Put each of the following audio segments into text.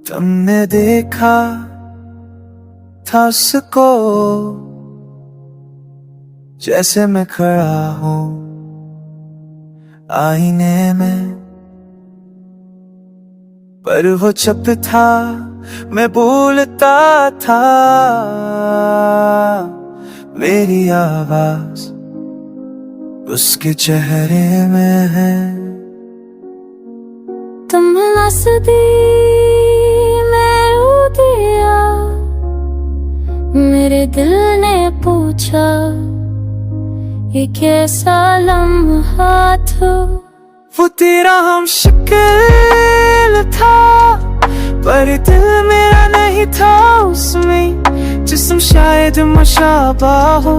तुमने देखा था उसको जैसे मैं खड़ा हूँ आईने में, पर वो चुप था, मैं बोलता था, मेरी आवाज उसके चेहरे में है। तुम हंस दी, मैं रो दिया, मेरे दिल ने पूछा ये कैसा लम्हा था। वो तेरा हम शक्ल था, पर दिल मेरा नहीं था उसमें। जिस्म शायद मुशाबा हो,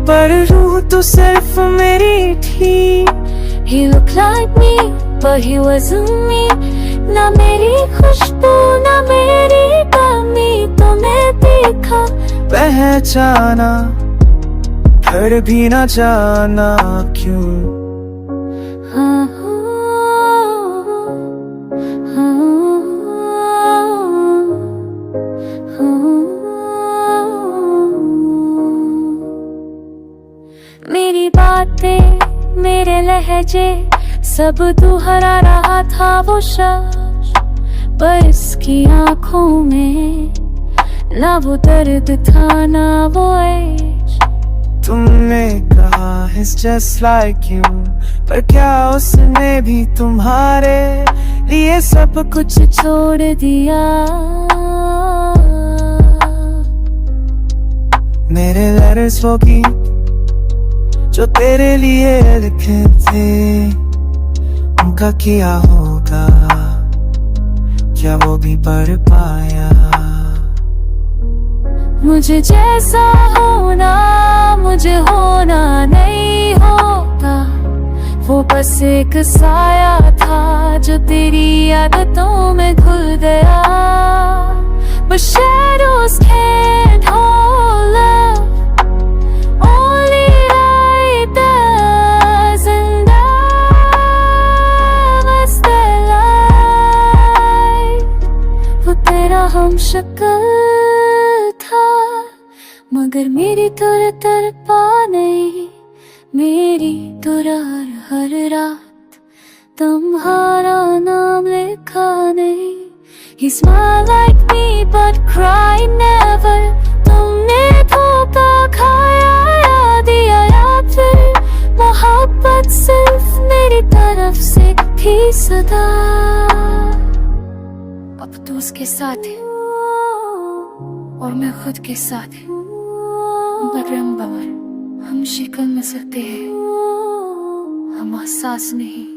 पर रूह तो सिर्फ मेरी थी। He looked like me, but he wasn't me. ना मेरी खुशबू ना मेरी कमी, तो मैं देखा पहचाना, फिर भी ना जाना क्यों। हाँ, मेरी बातें मेरे लहजे सब दोहरा रहा था वो शख्स, पर इसकी आंखों में ना वो दर्द था ना वो इश्क। तुमने कहा it's just like you, पर क्या उसने भी तुम्हारे लिए सब कुछ छोड़ दिया। मेरे लेटर्स वो गीत जो तेरे लिए लिखे थे, उनका किया होगा क्या वो भी पढ़ पाया। मुझे जैसा होना मुझे होना नहीं होता, वो बस एक साया था जो तेरी आदतों में घुल गया। But shadows can't hold love, only light does, and I was the light। वो तेरा हम शक्ल था, मगर मेरी तरफा नहीं, मेरी हर रात तुम्हारा नाम लिखा नहीं। He smiled like me but cried never, तुमने धोखा खाया या दिया, या फिर मोहब्बत सिर्फ मेरी तरफ से थी सदा। अब तो उसके साथ है और मैं खुद के साथ है, बरम बवर हम शिकन में सकते हैं, हम एहसास नहीं।